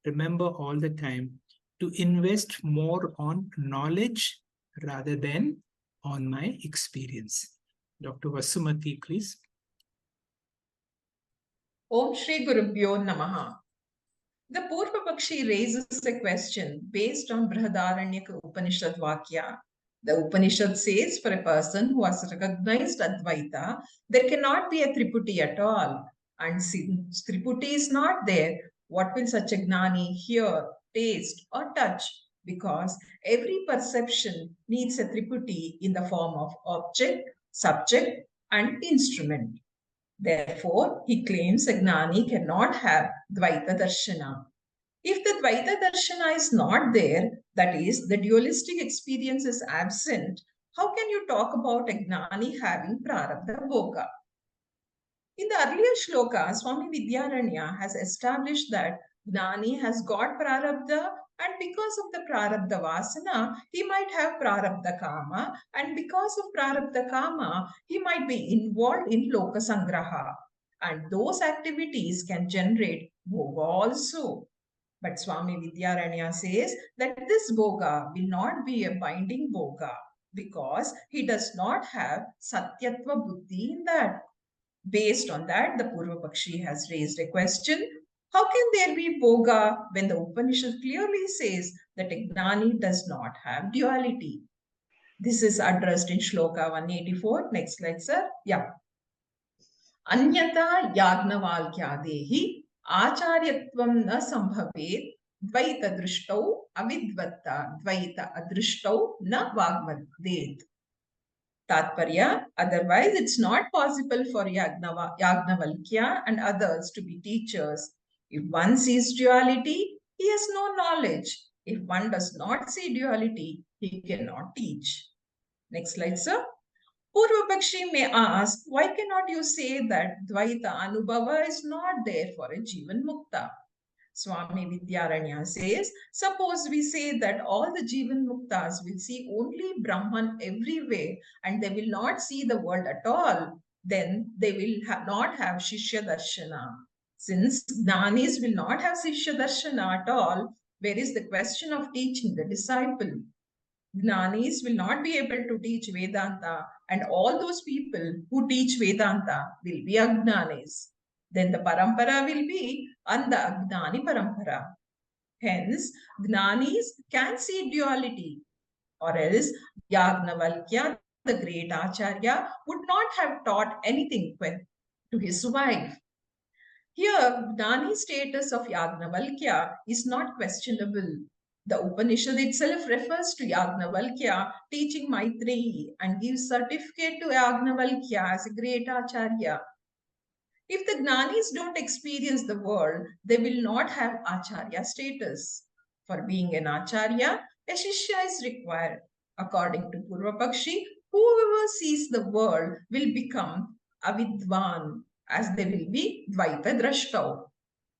Speaker 3: Remember all the time to invest more on knowledge rather than on my experience. Dr. Vasumati, please.
Speaker 6: Om Shri Gurubhyo Namaha. The Purva Pakshi raises a question based on Brihadaranyaka Upanishad Vakya. The Upanishad says for a person who has recognized Advaita, there cannot be a Triputi at all. And since Triputi is not there, what will such a gnani hear, taste, or touch? Because every perception needs a Triputi in the form of object, subject, and instrument. Therefore, he claims a gnani cannot have Dvaita Darshana. If the Dvaita Darshana is not there, that is, the dualistic experience is absent, how can you talk about a gnani having Prarabdha Bhoga? In the earlier shloka, Swami Vidyaranya has established that gnani has got Prarabdha, and because of the Prarabdha Vasana, he might have Prarabdha Kama, and because of Prarabdha Kama, he might be involved in Loka Sangraha. And those activities can generate Bhoga also. But Swami Vidyaranya says that this Bhoga will not be a binding Bhoga because he does not have Satyatva Buddhi in that. Based on that, the Purva Pakshi has raised a question. How can there be Bhoga when the Upanishad clearly says that a Gnani does not have duality? This is addressed in Shloka 184. Next slide, sir. Yeah. Anyata Yagnavalkyadehi Acharyatvam na sambhavet Dvaita Drishtau Avidvatta Dvaita Adrishtau na Vagvadet. Tatparya, otherwise it's not possible for Yagnavalkya and others to be teachers. If one sees duality, he has no knowledge. If one does not see duality, he cannot teach. Next slide, sir. Purva Pakshi may ask, why cannot you say that Dvaita Anubhava is not there for a Jivan Mukta? Swami Vidyaranya says, suppose we say that all the Jivan Muktas will see only Brahman everywhere and they will not see the world at all, then they will not have Shishya Darshana. Since Gnanis will not have Shishya Darshana at all, where is the question of teaching the disciple? Gnanis will not be able to teach Vedanta, and all those people who teach Vedanta will be Agnanis. Then the parampara will be Anda Agnani parampara. Hence, Gnanis can see duality, or else Yagnavalkya, the great Acharya, would not have taught anything to his wife. Here, Gnani status of Yagnavalkya is not questionable. The Upanishad itself refers to Yagnavalkya teaching Maitreyi and gives certificate to Yagnavalkya as a great Acharya. If the Gnanis don't experience the world, they will not have Acharya status. For being an Acharya, a Shishya is required. According to Purva Pakshi, whoever sees the world will become Avidvan, as they will be Dvaita Drashtau,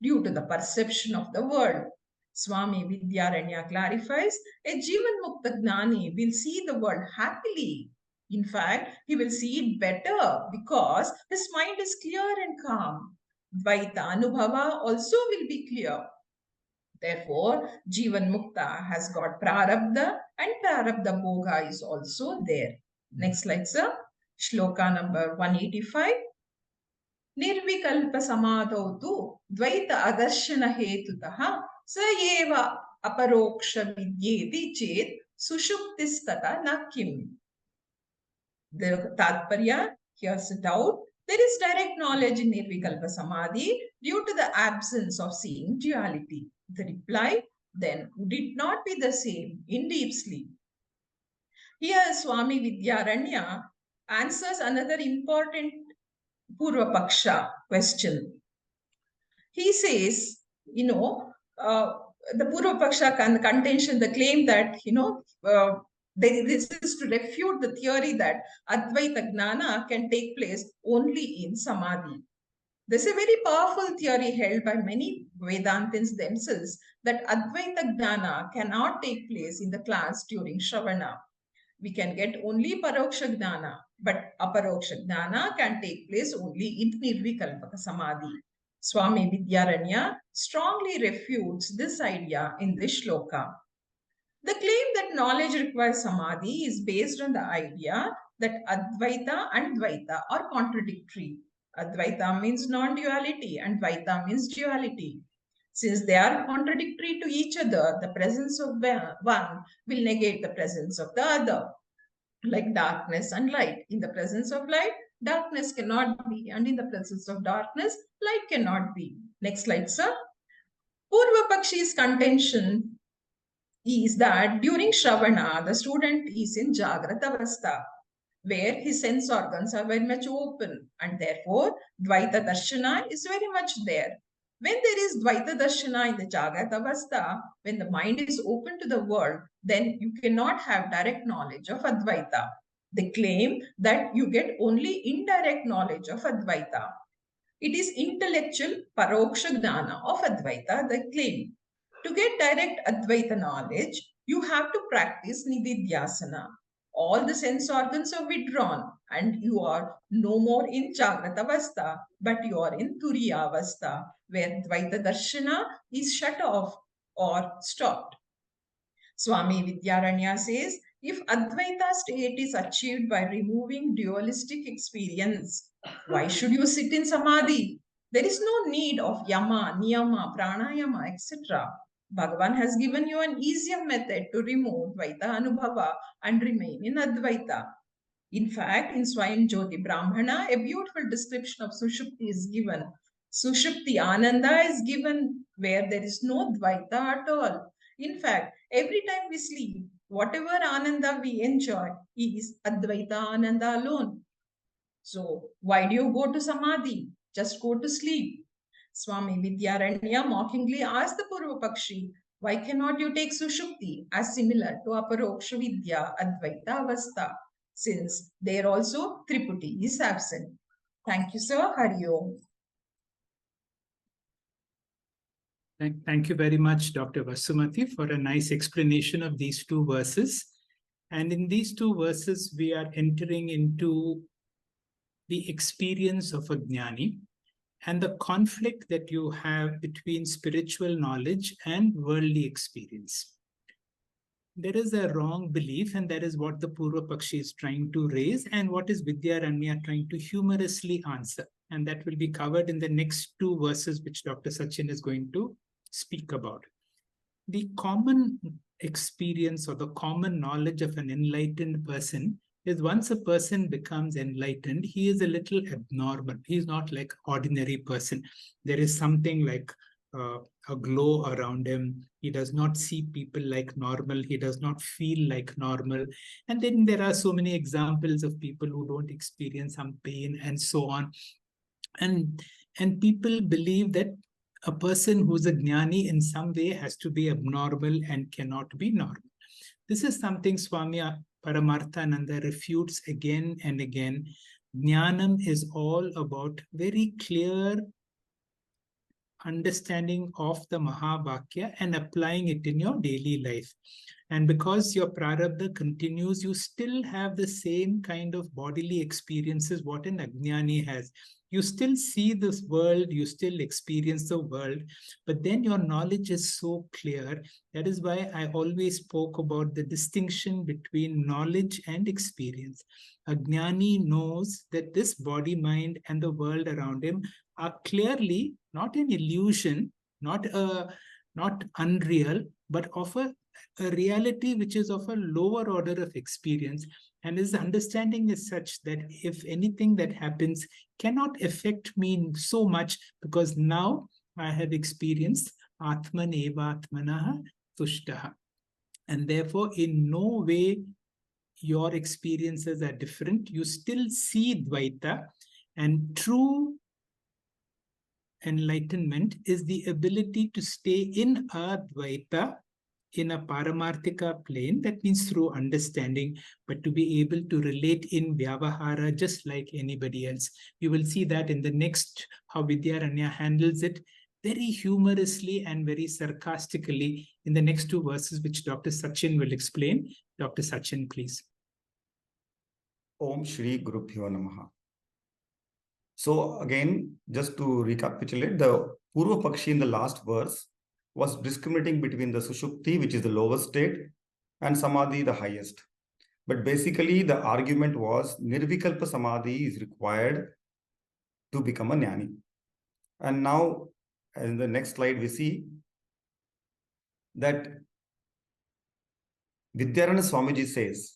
Speaker 6: due to the perception of the world. Swami Vidyaranya clarifies, a Jivan Mukta Gnani will see the world happily. In fact, he will see it better because his mind is clear and calm. Dvaita Anubhava also will be clear. Therefore, Jivan Mukta has got Prarabdha and Prarabdha Bhoga is also there. Next slide, sir. Shloka number 185. Nirvikalpa samadhau tu dvaita adarshana hetutaha sa eva aparoksha vidyeti chet sushuptistata nakim. The Tatparya, here's a doubt. There is direct knowledge in Nirvikalpa Samadhi due to the absence of seeing duality. The reply, then, would it not be the same in deep sleep? Here, Swami Vidyaranya answers another important Purva Paksha question. He says, the Purva Paksha contention, the claim that, this is to refute the theory that Advaita Gnana can take place only in Samadhi. This is a very powerful theory held by many Vedantins themselves that Advaita Gnana cannot take place in the class during Shravana. We can get only Paroksha Gnana, but Aparoksha Gnana can take place only in Nirvikalpaka Samadhi. Swami Vidyaranya strongly refutes this idea in this shloka. The claim that knowledge requires samadhi is based on the idea that Advaita and Dvaita are contradictory. Advaita means non-duality and Dvaita means duality. Since they are contradictory to each other, the presence of one will negate the presence of the other. Like darkness and light. In the presence of light, darkness cannot be, and in the presence of darkness, light cannot be. Next slide, sir. Purva Pakshi's contention is that during Shravana, the student is in Jagrata Avastha, where his sense organs are very much open, and therefore Dvaita Darshana is very much there. When there is Dvaita Darshana in the Jagrata Avastha, when the mind is open to the world, then you cannot have direct knowledge of Advaita. They claim that you get only indirect knowledge of Advaita. It is intellectual paroksha gnana of Advaita, they claim. To get direct Advaita knowledge, you have to practice Nididhyasana. All the sense organs are withdrawn and you are no more in Jagrata Avastha, but you are in Turiya Avastha, where Dvaita Darshana is shut off or stopped. Swami Vidyaranya says, if Advaita state is achieved by removing dualistic experience, why should you sit in Samadhi? There is no need of Yama, Niyama, Pranayama, etc. Bhagavan has given you an easier method to remove Dvaita Anubhava and remain in Advaita. In fact, in Swayam Jyoti Brahmana, a beautiful description of Sushupti is given. Sushupti Ananda is given where there is no Dvaita at all. In fact, every time we sleep, whatever Ananda we enjoy is Advaita Ananda alone. So, why do you go to Samadhi? Just go to sleep. Swami Vidyaranya mockingly asked the Purva Pakshi, why cannot you take Sushupti as similar to Aparoksha Vidya Advaita Avastha? Since there also Triputi is absent. Thank you, sir. Hari Om.
Speaker 3: Thank you very much, Dr. Vasumati, for a nice explanation of these two verses. And in these two verses, we are entering into the experience of a gnani and the conflict that you have between spiritual knowledge and worldly experience. There is a wrong belief, and that is what the Purva Pakshi is trying to raise, and what is Vidyaranya trying to humorously answer. And that will be covered in the next two verses, which Dr. Sachin is going to speak about. The common experience or the common knowledge of an enlightened person is once a person becomes enlightened, he is a little abnormal. He is not like ordinary person. There is something like a glow around him. He does not see people like normal. He does not feel like normal. And then there are so many examples of people who don't experience some pain and so on. And people believe that a person who's a gnani in some way has to be abnormal and cannot be normal. This is something Swami Paramarthananda refutes again and again. Jnanam is all about very clear understanding of the Mahavakya and applying it in your daily life. And because your prarabdha continues, you still have the same kind of bodily experiences what an ajnani has. You still see this world, you still experience the world, but then your knowledge is so clear. That is why I always spoke about the distinction between knowledge and experience. A jnani knows that this body, mind, and the world around him are clearly not an illusion, not unreal, but of a reality which is of a lower order of experience. And his understanding is such that if anything that happens cannot affect me so much, because now I have experienced Atman eva Atmanaha Tushtaha. And therefore, in no way your experiences are different. You still see Dvaita, and true enlightenment is the ability to stay in Advaita, in a Paramarthika plane, that means through understanding, but to be able to relate in Vyavahara just like anybody else. You will see that in the next, how Vidyaranya handles it very humorously and very sarcastically in the next two verses, which Dr. Sachin will explain. Dr. Sachin, please.
Speaker 7: Om Shri Guru Bhyo Namaha. So again, just to recapitulate, the Purva Pakshi in the last verse was discriminating between the Sushupti, which is the lowest state, and Samadhi, the highest. But basically, the argument was Nirvikalpa Samadhi is required to become a jnani. And now in the next slide, we see that Vidyaranya Swamiji says,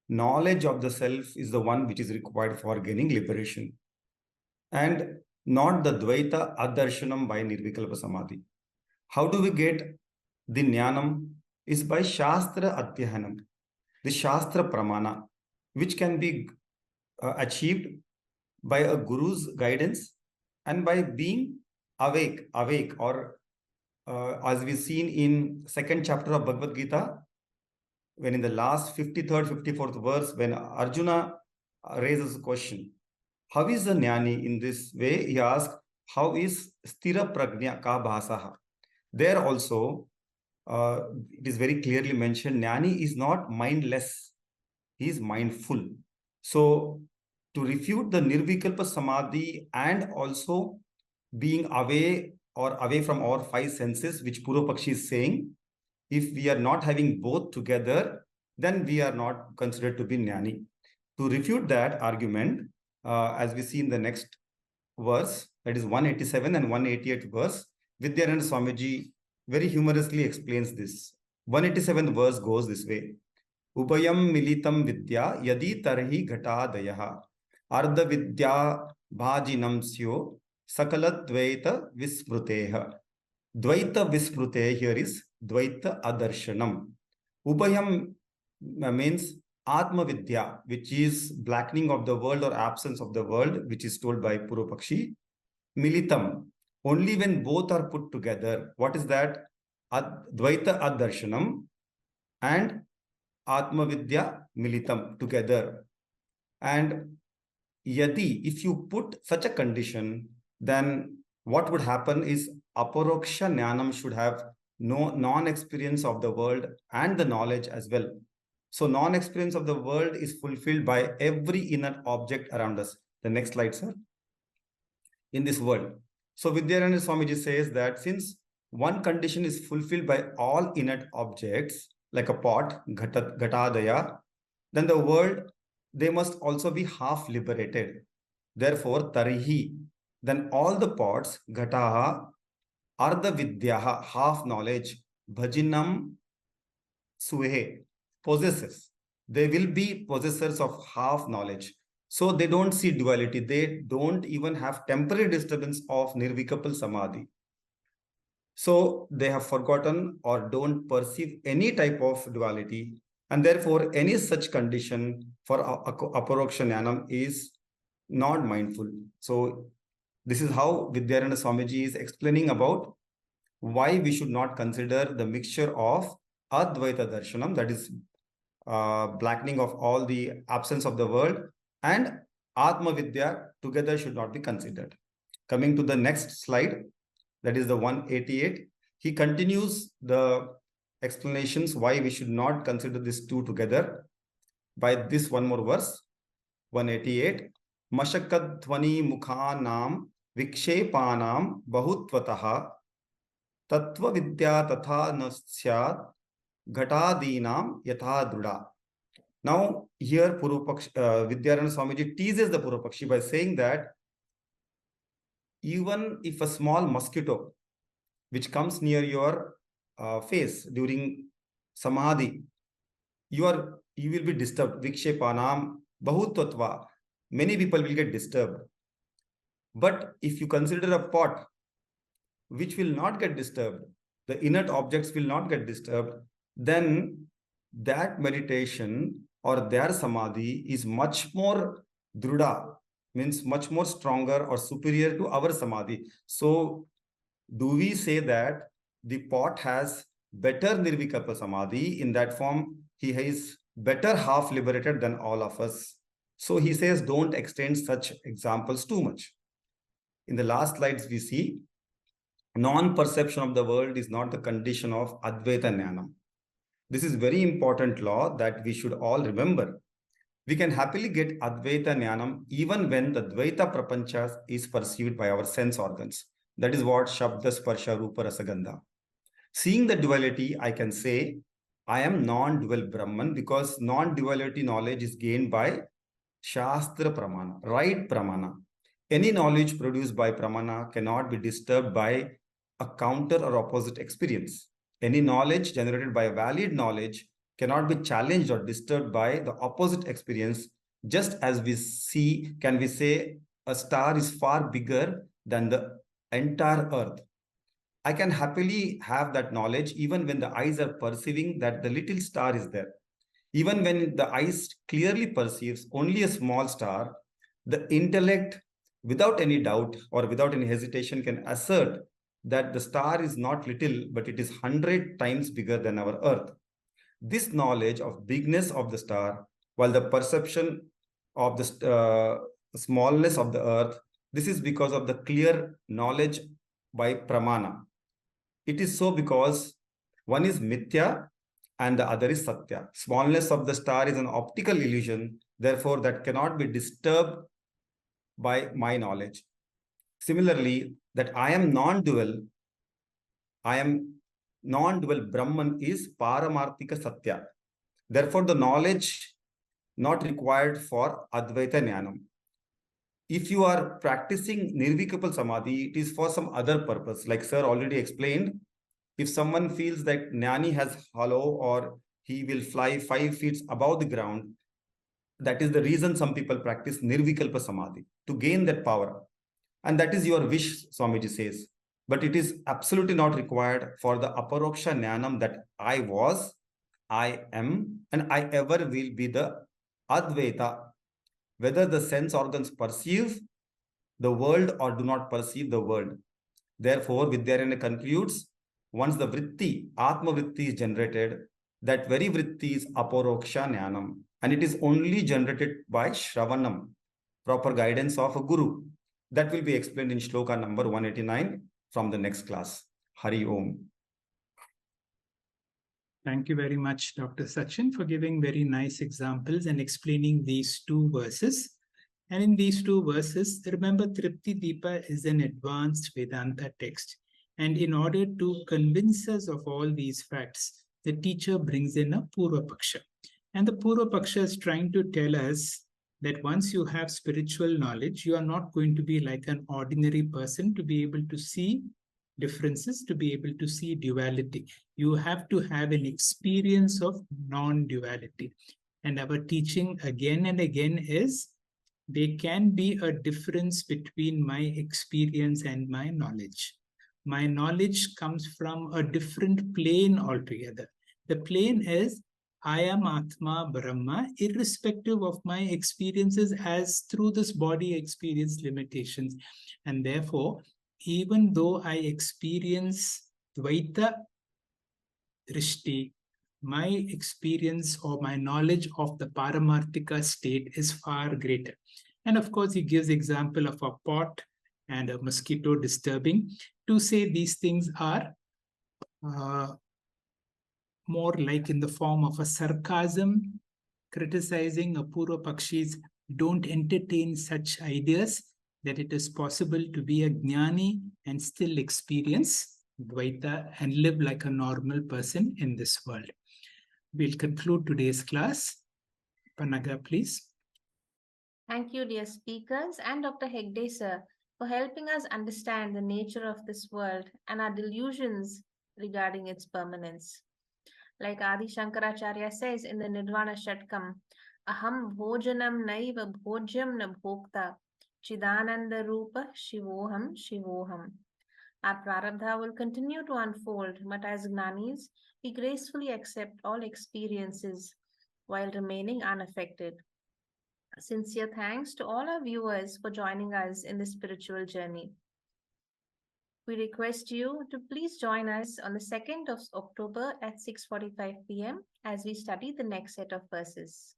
Speaker 7: knowledge of the self is the one which is required for gaining liberation, and not the Dvaita Adarshanam by Nirvikalpa Samadhi. How do we get the Jnanam? Is by Shastra Adhyahanam, the Shastra Pramana, which can be achieved by a guru's guidance and by being awake, or as we've seen in second chapter of Bhagavad Gita, when in the last 53rd, 54th verse, when Arjuna raises a question, how is the jnani in this way? He asks, how is sthira prajna ka bhasaha? There also, it is very clearly mentioned, jnani is not mindless, he is mindful. So, to refute the nirvikalpa samadhi and also being away from our five senses, which Purva Pakshi is saying, if we are not having both together, then we are not considered to be jnani. To refute that argument, as we see in the next verse, that is 187 and 188 verse, Vidyaranya Swamiji very humorously explains this. 187th verse goes this way. Upayam militam vidya yadi tarhi ghatadayaha ardha vidya bhajinam syo sakala dvaita vismruteha. Dvaita vismrute here is Dvaita Adarshanam. Upayam means Atma Vidya, which is blackening of the world or absence of the world, which is told by Purva Pakshi. Militam, only when both are put together. What is that? Dvaita Adarshanam and Atma Vidya Militam together. And Yadi, if you put such a condition, then what would happen is Aparoksha Jnanam should have no non-experience of the world and the knowledge as well. So non-experience of the world is fulfilled by every inert object around us. The next slide, sir. In this world. So Vidyaranya Swamiji says that since one condition is fulfilled by all inert objects, like a pot, ghatadaya, then the world, they must also be half liberated. Therefore, tarihi, then all the pots, ghataha, ardha vidyaha, half knowledge, bhajinam suhe, possessors. They will be possessors of half knowledge. So they don't see duality. They don't even have temporary disturbance of nirvikapal samadhi. So they have forgotten or don't perceive any type of duality. And therefore, any such condition for aparoksha jnanam is not mindful. So this is how Vidyaranya Swamiji is explaining about why we should not consider the mixture of Advaita Darshanam, that is blackening of all the absence of the world, and Atma Vidya together should not be considered. Coming to the next slide, that is the 188. He continues the explanations why we should not consider these two together by this one more verse, 188. Mashakad dhvani mukhanam vikshepanam bahutvataha tattva vidya tatha nasyat ghatadinam yatha druda. Now here Vidyaranya Swamiji teases the Purva Pakshi by saying that even if a small mosquito which comes near your face during samadhi, you will be disturbed. Vikshepanam bahutvatva. Many people will get disturbed. But if you consider a pot which will not get disturbed, the inert objects will not get disturbed, then that meditation or their samadhi is much more druda, means much more stronger or superior to our samadhi. So do we say that the pot has better nirvikalpa samadhi? In that form, he is better half liberated than all of us. So he says, don't extend such examples too much. In the last slides, we see non-perception of the world is not the condition of Advaita Jnanam. This is very important law that we should all remember. We can happily get Advaita Jnanam even when the Dvaita Prapancha is perceived by our sense organs. That is what Shabda, Sparsha, Rupa, Rasagandha. Seeing the duality, I can say, I am non-dual Brahman, because non-duality knowledge is gained by Shastra Pramana, right Pramana. Any knowledge produced by pramana cannot be disturbed by a counter or opposite experience. Any knowledge generated by a valid knowledge cannot be challenged or disturbed by the opposite experience. Just as can we say a star is far bigger than the entire earth. I can happily have that knowledge even when the eyes are perceiving that the little star is there. Even when the eyes clearly perceives only a small star, the intellect, without any doubt or without any hesitation, can assert that the star is not little, but it is 100 times bigger than our earth. This knowledge of bigness of the star, while the perception of the smallness of the earth, this is because of the clear knowledge by pramana. It is so because one is mithya and the other is satya. Smallness of the star is an optical illusion, therefore that cannot be disturbed by my knowledge. Similarly, that I am non-dual Brahman is paramarthika satya. Therefore, the knowledge not required for Advaita Jnanam. If you are practicing Nirvikapal Samadhi, it is for some other purpose. Like Sir already explained, if someone feels that Jnani has hollow or he will fly 5 feet above the ground, that is the reason some people practice Nirvikalpa Samadhi, to gain that power. And that is your wish, Swamiji says. But it is absolutely not required for the Aparoksha Jnanam that I was, I am, and I ever will be the Advaita. Whether the sense organs perceive the world or do not perceive the world. Therefore, Vidyaranya concludes, once the vritti, Atma vritti is generated, that very vritti is Aparoksha Jnanam. And it is only generated by Shravanam, proper guidance of a guru. That will be explained in shloka number 189 from the next class. Hari Om.
Speaker 3: Thank you very much, Dr. Sachin, for giving very nice examples and explaining these two verses. And in these two verses, remember, Tripti Deepa is an advanced Vedanta text. And in order to convince us of all these facts, the teacher brings in a Purva Paksha. And the Purva Paksha is trying to tell us that once you have spiritual knowledge, you are not going to be like an ordinary person to be able to see differences, to be able to see duality. You have to have an experience of non-duality. And our teaching again and again is there can be a difference between my experience and my knowledge. My knowledge comes from a different plane altogether. The plane is I am Atma Brahma, irrespective of my experiences as through this body experience limitations. And therefore, even though I experience Dvaita Drishti, my experience or my knowledge of the Paramarthika state is far greater. And of course, he gives example of a pot and a mosquito disturbing to say these things are more like in the form of a sarcasm, criticizing Apurva Pakshis. Don't entertain such ideas that it is possible to be a gnani and still experience Dvaita and live like a normal person in this world. We'll conclude today's class. Panaga, please.
Speaker 1: Thank you, dear speakers, and Dr. Hegde sir, for helping us understand the nature of this world and our delusions regarding its permanence. Like Adi Shankaracharya says in the Nirvana Shatkam, Aham bhojanam naiva bhojyam na bhokta, Chidananda Rupa Shivoham Shivoham. Our prarabdha will continue to unfold, but as Gnanis, we gracefully accept all experiences while remaining unaffected. Sincere thanks to all our viewers for joining us in this spiritual journey. We request you to please join us on the 2nd of October at 6:45 p.m. as we study the next set of verses.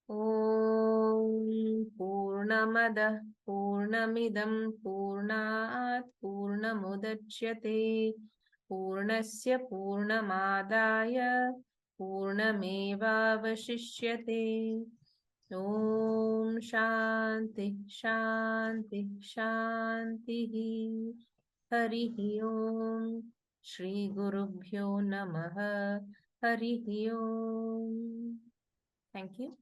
Speaker 1: Om Purnamada Purnamidam Purnat Purnamudachyate Purnasya Purnamadaya Purnamevavashishyate. Om Shanti Shanti Shanti Harihi Om Shri Gurubhyo Namaha Harihi Om. Thank you.